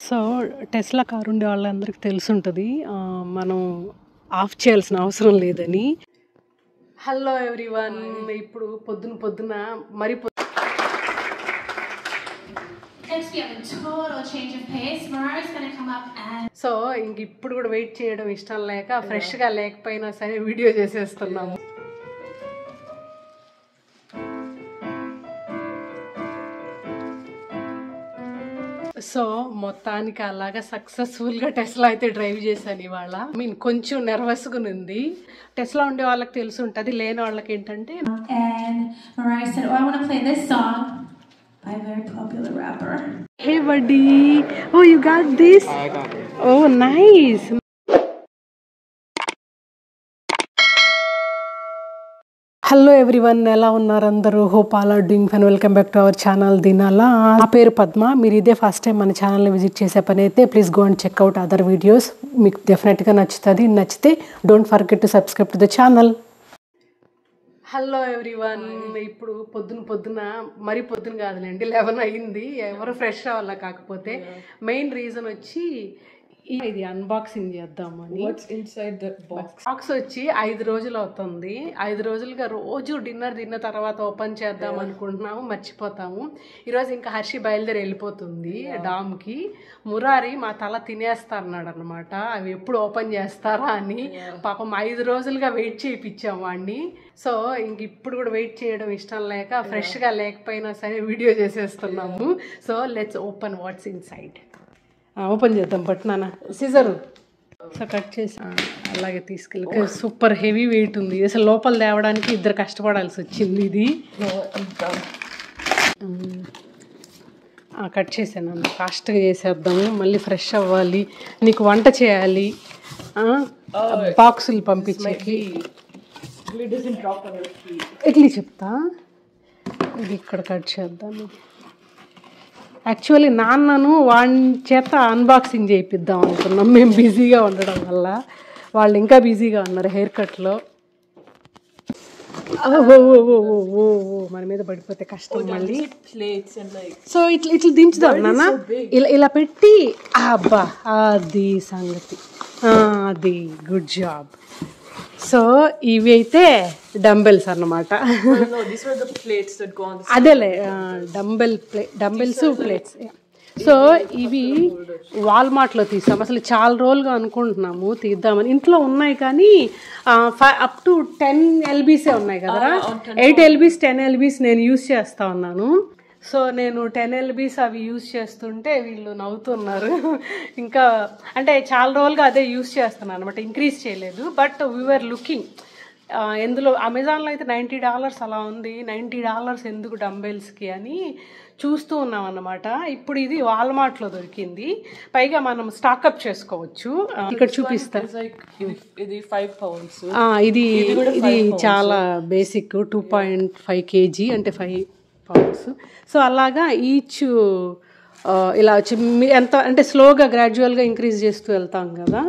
So Tesla car ఉండే వాళ్ళందరికీ తెలుసుంటుంది మనం ఆఫ్ చేయాల్సిన అవసరం లేదని. హలో ఎవ్రీవన్, ఇప్పుడు పొద్దున మరి సో ఇంక ఇప్పుడు కూడా వెయిట్ చేయడం ఇష్టం లేక ఫ్రెష్గా లేకపోయినా సరే వీడియో చేసేస్తున్నాము. సో మొత్తానికి అలాగా సక్సెస్ఫుల్గా టెస్లా అయితే డ్రైవ్ చేశాను ఇవాళ. కొంచెం నర్వస్గా ఉంది. టెస్లా ఉండే వాళ్ళకి తెలిసి ఉంటుంది, లేని వాళ్ళకి ఏంటంటే Hey buddy, oh you got this? I got it. Oh nice. Hello everyone, ఎలా ఉన్నారు అందరూ? Hope all are doing fine. Welcome back to our channel దినాలా. నా పేరు పద్మ. మీరు ఇదే ఫస్ట్ టైం మన ఛానల్ని విజిట్ చేసే పని అయితే please go and checkout other videos. మీకు డెఫినెట్గా నచ్చుతుంది. నచ్చితే don't forget to subscribe to the channel. Hello everyone, ఇప్పుడు పొద్దున మరి పొద్దున కాదులేండి, 11 అయింది. ఎవరు ఫ్రెష్ అవ్వాలా. కాకపోతే మెయిన్ రీజన్ వచ్చి ఇది అన్బాక్సింగ్ చేద్దామని. బాక్స్ వచ్చి 5 రోజులు అవుతుంది. 5 రోజులుగా రోజు డిన్నర్ తిన్న తర్వాత ఓపెన్ చేద్దాం అనుకుంటున్నాము, మర్చిపోతాము. ఈరోజు ఇంకా హర్షి బయలుదేరి వెళ్ళిపోతుంది డామ్కి. మురారి మా తల తినేస్తా అన్నాడు అనమాట. అవి ఎప్పుడు ఓపెన్ చేస్తారా అని. పాపం 5 రోజులుగా వెయిట్ చేయించాము వాడిని. సో ఇంక ఇప్పుడు కూడా వెయిట్ చేయడం ఇష్టం లేక ఫ్రెష్గా లేకపోయినా సరే వీడియో చేసేస్తున్నాము. So let's open what's inside. Open చేద్దాం. బట్ నాన్న సిజరు సో కట్ చేసి అలాగే తీసుకెళ్ళి. సూపర్ హెవీ వెయిట్ ఉంది. అసలు లోపల తేవడానికి ఇద్దరు కష్టపడాల్సి వచ్చింది. ఇది కట్ చేసాను. ఫాస్ట్గా చేసేద్దాము, మళ్ళీ ఫ్రెష్ అవ్వాలి. నీకు వంట చేయాలి, బాక్సులు పంపించేకి. ఇట్లా చెప్తా. ఇది ఇక్కడ కట్ చేద్దాము. యాక్చువల్లీ నాన్నను వాడి చేత అన్బాక్సింగ్ చేయిద్దాం అనుకున్నాం. మేము బిజీగా ఉండడం వల్ల వాళ్ళు ఇంకా బిజీగా ఉన్నారు హెయిర్ కట్లో. మన మీద పడిపోతే కష్టం మళ్ళీ. సో ఇట్లా దించుదాం నాన్న. ఇలా పెట్టి అబ్బా అది సంగతి. అది గుడ్ జాబ్. సో ఇవి అయితే డంబెల్స్ అన్నమాట. అదేలే డంబెల్స్ ప్లేట్స్. సో ఇవి వాల్మార్ట్లో తీసాం. అసలు చాలా రోజులుగా అనుకుంటున్నాము తీద్దామని. ఇంట్లో ఉన్నాయి కానీ అప్ టు 10 LBs ఉన్నాయి కదా. 8 LBs 10 LBs నేను యూజ్ చేస్తా ఉన్నాను. సో నేను 10 LBs అవి యూజ్ చేస్తుంటే వీళ్ళు నవ్వుతున్నారు. ఇంకా అంటే చాలా రోజులుగా అదే యూజ్ చేస్తున్నాను అనమాట, ఇంక్రీజ్ చేయలేదు. బట్ వీఆర్ లుకింగ్ ఎందులో అమెజాన్లో అయితే $90 అలా ఉంది. $90 ఎందుకు డంబెల్స్కి అని చూస్తూ ఉన్నాం అన్నమాట. ఇప్పుడు ఇది వాల్మార్ట్లో దొరికింది. పైగా మనం స్టాకప్ చేసుకోవచ్చు. ఇక్కడ చూపిస్తా. ఇది 5 pounds. ఇది చాలా బేసిక్ 2.5 kg అంటే 5 pounds. సో అలాగా ఈచ్ ఇలా వచ్చి ఎంత అంటే స్లోగా గ్రాడ్యువల్గా ఇంక్రీజ్ చేస్తూ వెళ్తాం కదా.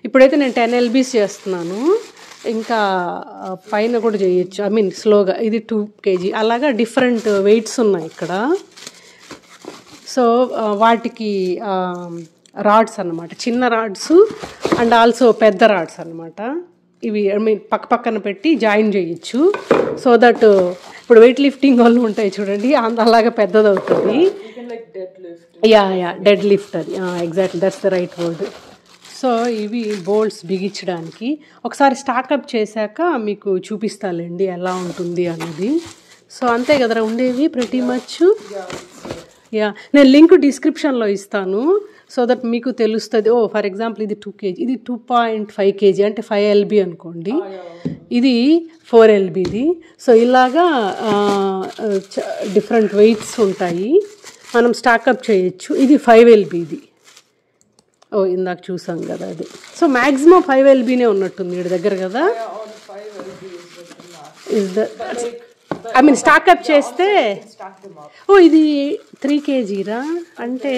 ఇప్పుడైతే నేను 10 LBs చేస్తున్నాను. ఇంకా పైన కూడా చేయొచ్చు, స్లోగా. ఇది 2 kg. అలాగా డిఫరెంట్ వెయిట్స్ ఉన్నాయి ఇక్కడ. సో వాటికి రాడ్స్ అన్నమాట, చిన్న రాడ్స్ అండ్ ఆల్సో పెద్ద రాడ్స్ అన్నమాట. ఇవి పక్కన పెట్టి జాయిన్ చేయొచ్చు. సో దట్ ఇప్పుడు వెయిట్ లిఫ్టింగ్ వాళ్ళు ఉంటాయి చూడండి, అలాగా పెద్దది అవుతుంది. డెడ్ లిఫ్ట్ అది. Exactly, that's the right word. So ఇవి బోల్ట్స్ బిగించడానికి. ఒకసారి స్టాకప్ చేశాక మీకు చూపిస్తాలేండి ఎలా ఉంటుంది అన్నది. సో అంతే కదరా ఉండేవి ప్రతి మచ్. నేను లింక్ డిస్క్రిప్షన్లో ఇస్తాను సో దట్ మీకు తెలుస్తుంది. ఫర్ ఎగ్జాంపుల్ ఇది 2 kg, ఇది 2.5 kg అంటే 5 LB అనుకోండి. ఇది 4 LBది. సో ఇలాగా డిఫరెంట్ వెయిట్స్ ఉంటాయి, మనం స్టాకప్ చేయొచ్చు. ఇది 5 LBది. ఇందాక చూసాం కదా అది. సో మ్యాక్సిమం 5 LBనే ఉన్నట్టుంది వీడి దగ్గర కదా. స్టాకప్ చేస్తే ఇది 3 kg రా అంటే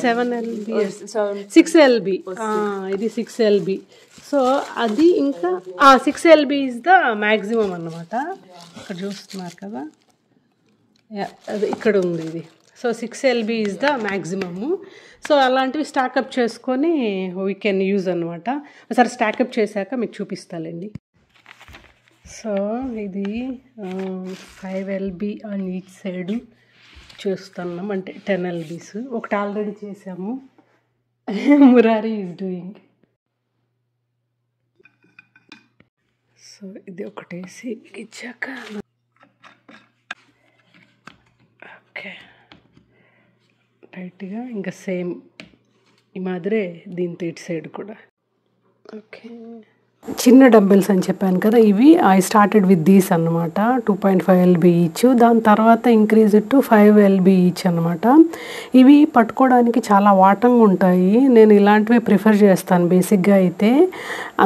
7 LB 6 LB. ఇది 6 LB. సో అది ఇంకా 6 LB ఇస్ ద మ్యాక్సిమం అన్నమాట. ఇక్కడ చూస్తున్నారు కదా, అది ఇక్కడ ఉంది. ఇది so 6 LB is the maximum. So అలాంటివి స్టాకప్ చేసుకొని వీ కెన్ యూజ్ అనమాట. ఒకసారి స్టాకప్ చేశాక మీకు చూపిస్తానండి. సో ఇది 5 LB ఆన్ ఈచ్ సైడ్ చేస్తున్నాం, అంటే 10 LBs. ఒకటి ఆల్రెడీ చేసాము. Murari is doing. సో ఇది ఒకటేసి ఇచ్చాక ఓకే టైట్గా ఇంకా సేమ్ ఈ మాదిరే దీంతో ఇటు సైడ్ కూడా. ఓకే చిన్న డంబెల్స్ అని చెప్పాను కదా, ఇవి ఐ స్టార్టెడ్ విత్ దీస్ అనమాట. 2.5 LB ఈచ్. దాని తర్వాత ఇంక్రీజ్ టు 5 LB ఈచ్ అనమాట. ఇవి పట్టుకోవడానికి చాలా వాటంగా ఉంటాయి. నేను ఇలాంటివే ప్రిఫర్ చేస్తాను బేసిక్గా అయితే.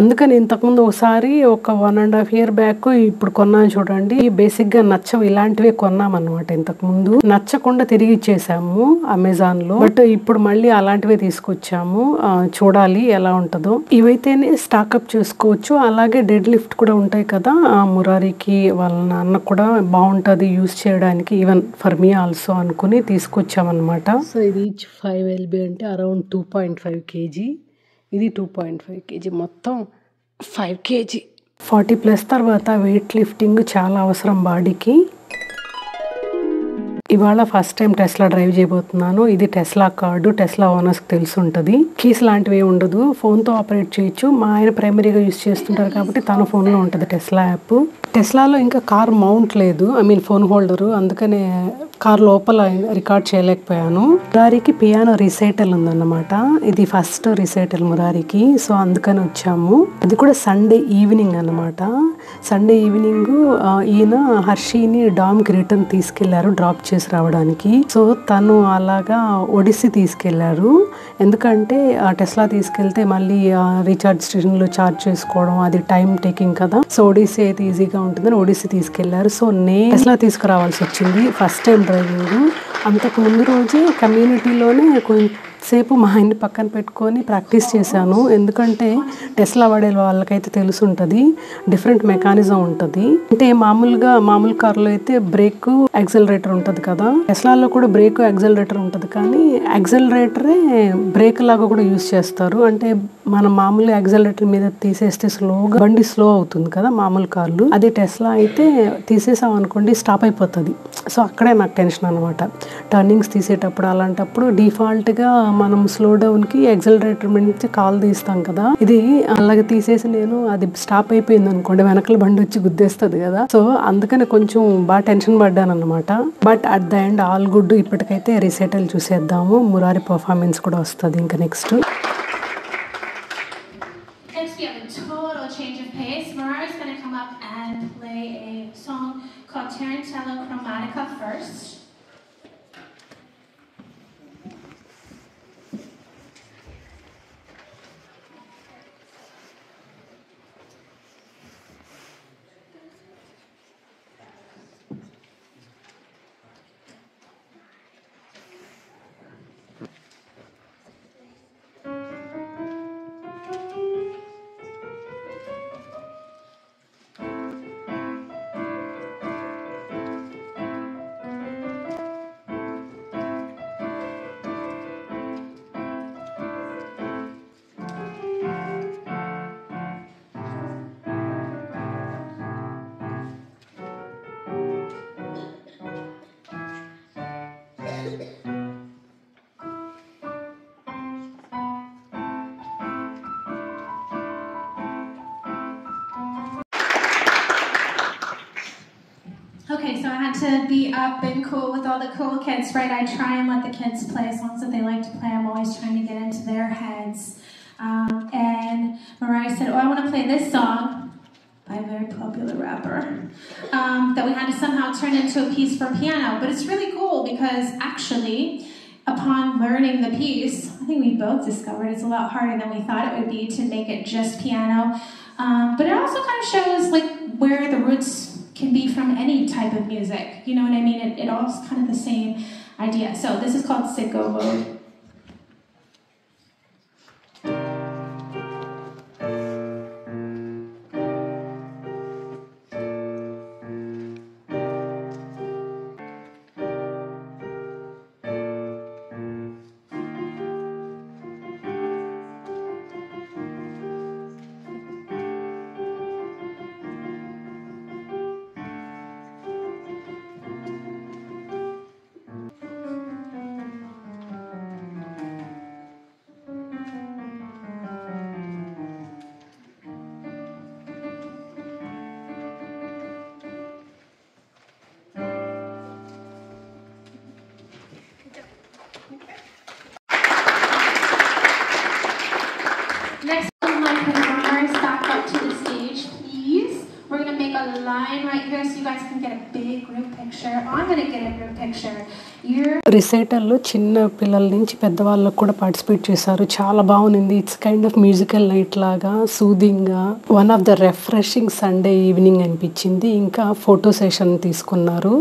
అందుకని ఇంతకుముందు ఒకసారి ఒక 1.5 year బ్యాక్ ఇప్పుడు కొన్నాను చూడండి. బేసిక్గా నచ్చవు, ఇలాంటివే కొన్నామన్నమాట. ఇంతకుముందు నచ్చకుండా తిరిగి ఇచ్చేసాము అమెజాన్లో. బట్ ఇప్పుడు మళ్ళీ అలాంటివే తీసుకొచ్చాము. చూడాలి ఎలా ఉంటుందో. ఇవైతేనే స్టాకప్ చేసుకోవచ్చు. అలాగే డెడ్ లిఫ్ట్ కూడా ఉంటాయి కదా, మురారికి వాళ్ళ నాన్న కూడా బాగుంటుంది యూజ్ చేయడానికి, ఈవెన్ ఫర్ మీ ఆల్సో అనుకుని తీసుకొచ్చామన్నమాట. సో ఇది ఈచ్ 5 LB అంటే అరౌండ్ 2.5 kg. ఇది 2.5 kg, మొత్తం 5 kg. 40+ తర్వాత వెయిట్ లిఫ్టింగ్ చాలా అవసరం బాడీకి. ఇవాళ ఫస్ట్ టైం టెస్లా డ్రైవ్ చేయబోతున్నాను. ఇది టెస్లా కార్డు, టెస్లా ఓనర్స్కి తెలిసి ఉంటుంది. కీస్ లాంటివి ఉండదు, ఫోన్తో ఆపరేట్ చేయొచ్చు. మా ఆయన ప్రైమరీగా యూజ్ చేస్తుంటారు కాబట్టి తన ఫోన్లో ఉంటుంది టెస్లా యాప్. టెస్లాలో ఇంకా కార్ మౌంట్ లేదు, ఐ మీన్ ఫోన్ హోల్డరు, అందుకనే కార్ లోపల రికార్డ్ చేయలేకపోయాను. మురారికి పియానో రిసైటల్ ఉందన్నమాట. ఇది ఫస్ట్ రిసైటల్ మురారికి, సో అందుకని వచ్చాము. అది కూడా సండే ఈవినింగ్ అన్నమాట. సండే ఈవినింగ్ ఈయన హర్షిని డామ్కి రిటర్న్ తీసుకెళ్లారు డ్రాప్ చేసి రావడానికి. సో తను అలాగా ఒడిస్సీ తీసుకెళ్లారు. ఎందుకంటే టెస్లా తీసుకెళ్తే మళ్ళీ రీఛార్జ్ స్టేషన్లో ఛార్జ్ చేసుకోవడం అది టైం టేకింగ్ కదా. సో ఒడిస్సీ అయితే ఈజీగా ఉంటుందని ఒడిస్సీ తీసుకెళ్లారు. సో నేను టెస్లా తీసుకురావాల్సి వచ్చింది. First time driving. అంతకు ముందు రోజే కమ్యూనిటీలోనే కొంచెంసేపు మా ఆయన్ని పక్కన పెట్టుకొని ప్రాక్టీస్ చేశాను. ఎందుకంటే టెస్లా వాడే వాళ్ళకైతే తెలిసి ఉంటుంది, డిఫరెంట్ మెకానిజం ఉంటుంది. అంటే మామూలు కార్లో అయితే బ్రేక్ యాక్సిలరేటర్ ఉంటుంది కదా, టెస్లాలో కూడా బ్రేక్ యాక్సిలరేటర్ ఉంటుంది. కానీ యాక్సిలరేటరే బ్రేక్ లాగా కూడా యూజ్ చేస్తారు. అంటే మనం మామూలు యాక్సిలరేటర్ మీద తీసేస్తే స్లోగా బండి స్లో అవుతుంది కదా మామూలు కార్లు. అదే టెస్లా అయితే తీసేసాం అనుకోండి స్టాప్ అయిపోతుంది. సో అక్కడే నాకు టెన్షన్ అనమాట. టర్నింగ్స్ తీసేటప్పుడు అలాంటప్పుడు డిఫాల్ట్గా మనం స్లో డౌన్కి యాక్సిలరేటర్ నుంచి కాల్ తీస్తాం కదా, ఇది అలాగే తీసేసి నేను అది స్టాప్ అయిపోయింది అనుకోండి వెనకల బండి వచ్చి గుద్దేస్తుంది కదా. సో అందుకని కొంచెం బాగా టెన్షన్ పడ్డాను అనమాట. But at the end all good. ఇప్పటికైతే రిసైటల్ చూసేద్దాము. మురారి పర్ఫార్మెన్స్ కూడా వస్తుంది ఇంకా next. Next we have a total change of pace. Murari's going to come up and play a song called Tarantella Chromatica first. Okay, so I had to be up and cool with all the cool kids, right? I try and let the kids play as long as they like to play. I'm always trying to get into their heads. And Mariah said, oh, I want to play this song by a very popular rapper that we had to somehow turn into a piece for piano. But it's really cool because actually, upon learning the piece, I think we both discovered it's a lot harder than we thought it would be to make it just piano. But it also kind of shows like where the roots can be from any type of music. You know what I mean? It all is kind of the same idea. So this is called Sicko Mode. line right here so you guys can get a big group picture. I'm going to get a group picture. రిసైటల్లో చిన్న పిల్లల నుంచి పెద్దవాళ్ళకు కూడా participate చేశారు. చాలా బాగుంది. It's kind of musical night లాగా సూదింగ్గా one of the refreshing Sunday evening అనిపించింది. ఇంకా ఫోటో సెషన్ తీసుకున్నారు.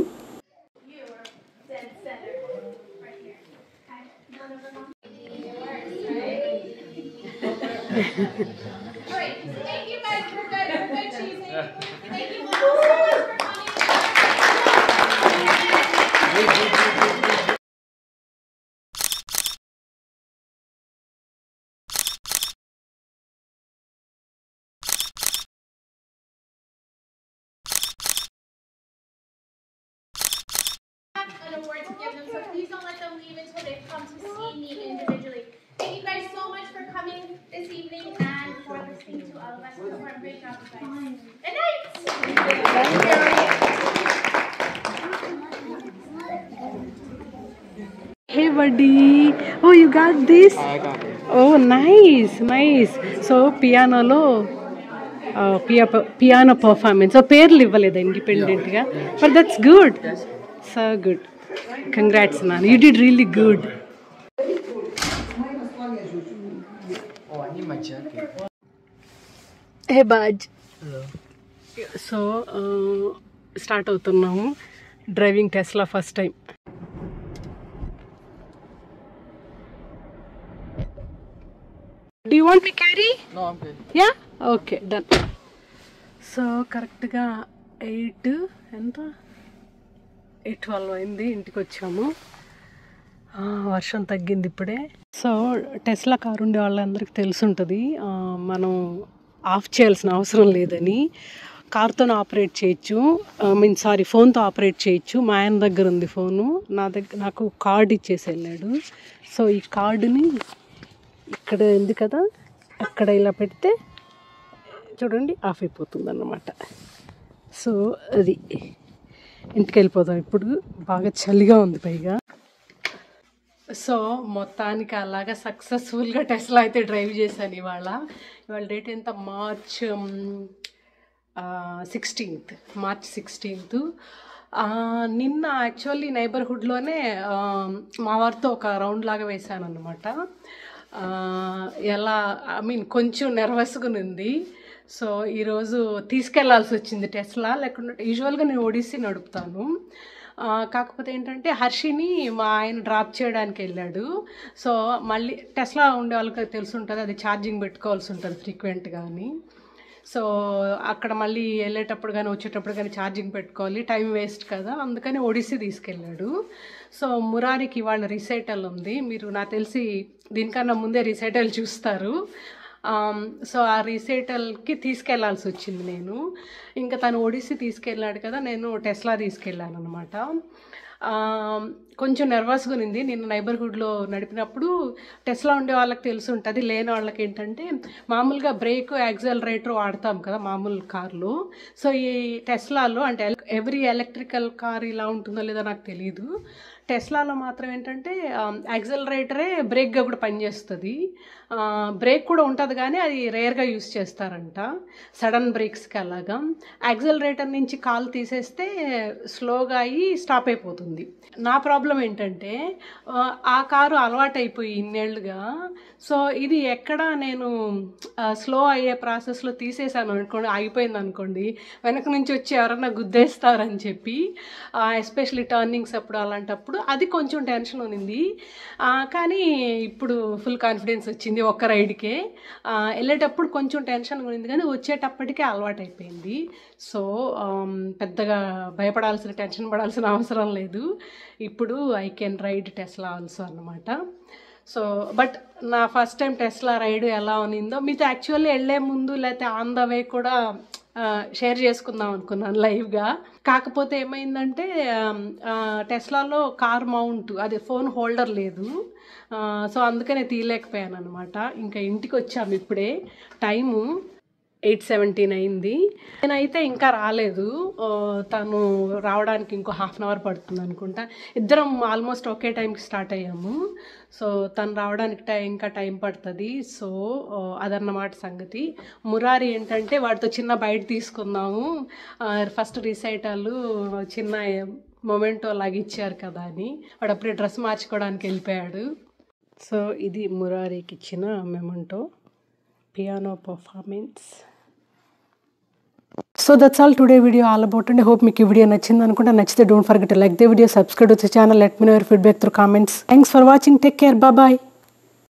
An award to give them, so please don't let them leave until they've come to see me individually. Thank you guys so much for coming this evening and for listening to all of us. Perform great job, guys. Good night. Hey buddy, oh you got this? I got it. Oh nice. So పియానోలో piano performance పేర్లు ఇవ్వలేదు ఇండిపెండెంట్గా, but that's good, so good. Congrats నాన్న, you did really good. Oh, I need my jacket. Hey బాజ్. Hello. So start అవుతున్నాము driving Tesla first time. Do you want me carry? No, I'm good. Yeah? Okay, done. So కరెక్ట్గా 8:12 అయింది, ఇంటికి వచ్చాము. వర్షం తగ్గింది ఇప్పుడే. సో టెస్లా కారు ఉండే వాళ్ళందరికీ తెలుసుంటుంది మనం ఆఫ్ చేయాల్సిన అవసరం లేదని. కార్తోనే ఆపరేట్ చేయొచ్చు, ఫోన్తో ఆపరేట్ చేయొచ్చు. మా ఆయన దగ్గర ఉంది ఫోను, నాకు కార్డు ఇచ్చేసి వెళ్ళాడు. సో ఈ కార్డుని ఇక్కడ ఉంది కదా, అక్కడ ఇలా పెడితే చూడండి ఆఫ్ అయిపోతుంది అన్నమాట. సో అది ఇంటికి వెళ్ళిపోతాం. ఇప్పుడు బాగా చలిగా ఉంది పైగా. సో మొత్తానికి అలాగా సక్సెస్ఫుల్గా టెస్లా అయితే డ్రైవ్ చేశాను. ఇవాళ డేట్ ఎంత, మార్చ్ 16th. నిన్న యాక్చువల్లీ నైబర్హుడ్లోనే మా వారితో ఒక రౌండ్ లాగా వేసాను అన్నమాట. కొంచెం నర్వస్గా ఉంది. సో ఈరోజు తీసుకెళ్లాల్సి వచ్చింది టెస్లా, లేకుండా యూజువల్గా నేను ఒడిస్సీ నడుపుతాను. కాకపోతే ఏంటంటే హర్షిని మా ఆయన డ్రాప్ చేయడానికి వెళ్ళాడు. సో మళ్ళీ టెస్లా ఉండే వాళ్ళకి తెలిసి ఉంటుంది, అది ఛార్జింగ్ పెట్టుకోవాల్సి ఉంటుంది ఫ్రీక్వెంట్గా అని. సో అక్కడ మళ్ళీ వెళ్ళేటప్పుడు కానీ వచ్చేటప్పుడు కానీ ఛార్జింగ్ పెట్టుకోవాలి, టైం వేస్ట్ కదా, అందుకని ఒడిస్సీ తీసుకెళ్ళాడు. సో మురారికి ఇవాళ రిసైటల్ ఉంది. మీరు నాకు తెలిసి దీనికన్నా ముందే రిసైటల్ చూస్తారు. సో ఆ రిసైటల్కి తీసుకెళ్లాల్సి వచ్చింది నేను. ఇంకా తను ఒడిస్సీ తీసుకెళ్ళాడు కదా, నేను టెస్లా తీసుకెళ్ళాను అనమాట. కొంచెం నర్వస్గా ఉంది. నిన్న నైబర్హుడ్లో నడిపినప్పుడు టెస్లా ఉండే వాళ్ళకి తెలిసి ఉంటుంది, లేని వాళ్ళకి ఏంటంటే మామూలుగా బ్రేక్ యాక్సలరేటర్ వాడతాం కదా మామూలు కార్లో. సో ఈ టెస్లాలో అంటే ఎవ్రీ ఎలక్ట్రికల్ కార్ ఇలా ఉంటుందో లేదో నాకు తెలియదు, టెస్లాలో మాత్రం ఏంటంటే యాక్సలరేటరే బ్రేక్గా కూడా పనిచేస్తుంది. బ్రేక్ కూడా ఉంటుంది కానీ అది రేర్గా యూస్ చేస్తారంట సడన్ బ్రేక్స్కి. అలాగా యాక్సలరేటర్ నుంచి కాలు తీసేస్తే స్లోగా అయ్యి స్టాప్ అయిపోతుంది. నా ప్రాబ్లం ఏంటంటే ఆ కారు అలవాటు అయిపోయి ఇన్నేళ్ళుగా. సో ఇది ఎక్కడ నేను స్లో అయ్యే ప్రాసెస్లో తీసేసాను అనుకోండి, ఆగిపోయింది అనుకోండి, వెనక నుంచి వచ్చి ఎవరన్నా గుద్దేస్తారని చెప్పి, ఎస్పెషలీ టర్నింగ్స్ అప్పుడు అలాంటప్పుడు అది కొంచెం టెన్షన్ ఉంది. కానీ ఇప్పుడు ఫుల్ కాన్ఫిడెన్స్ వచ్చింది ఒక్క రైడ్కే. వెళ్ళేటప్పుడు కొంచెం టెన్షన్ ఉంది కానీ వచ్చేటప్పటికే అలవాటు అయిపోయింది. సో పెద్దగా భయపడాల్సిన, టెన్షన్ పడాల్సిన అవసరం లేదు. ఇప్పుడు I can ride Tesla also అన్నమాట. సో బట్ నా ఫస్ట్ టైం టెస్లా రైడ్ ఎలా ఉన్నిందో మీతో యాక్చువల్లీ వెళ్ళే ముందు లేకపోతే ఆన్ ద వే కూడా షేర్ చేసుకుందాం అనుకున్నాను లైవ్గా. కాకపోతే ఏమైందంటే టెస్లాలో కార్ మౌంట్ అది ఫోన్ హోల్డర్ లేదు. సో అందుకనే తీయలేకపోయాను అనమాట. ఇంకా ఇంటికి వచ్చాము ఇప్పుడే. టైము 8:17 అయింది. నేనైతే ఇంకా రాలేదు. తను రావడానికి ఇంకో హాఫ్ అన్ అవర్ పడుతుంది అనుకుంటా. ఇద్దరం ఆల్మోస్ట్ ఒకే టైంకి స్టార్ట్ అయ్యాము. సో తను రావడానికి ఇంకా టైం పడుతుంది. సో అదన్నమాట సంగతి. మురారి ఏంటంటే వాడితో చిన్న బయట తీసుకుందాము, ఫస్ట్ రిసైటల్ చిన్న మొమెంటో లాగా ఇచ్చారు కదా అని వాడు అప్పుడే డ్రెస్ మార్చుకోవడానికి వెళ్ళిపోయాడు. సో ఇది మురారికి ఇచ్చిన memento piano performance. So that's all today video all about, and I hope మీకు ఈ వీడియో నచ్చింది అనుకుంటా. నచ్చితే don't forget to like the video, subscribe to the channel, let me know your feedback through comments. Thanks for watching, take care, bye bye.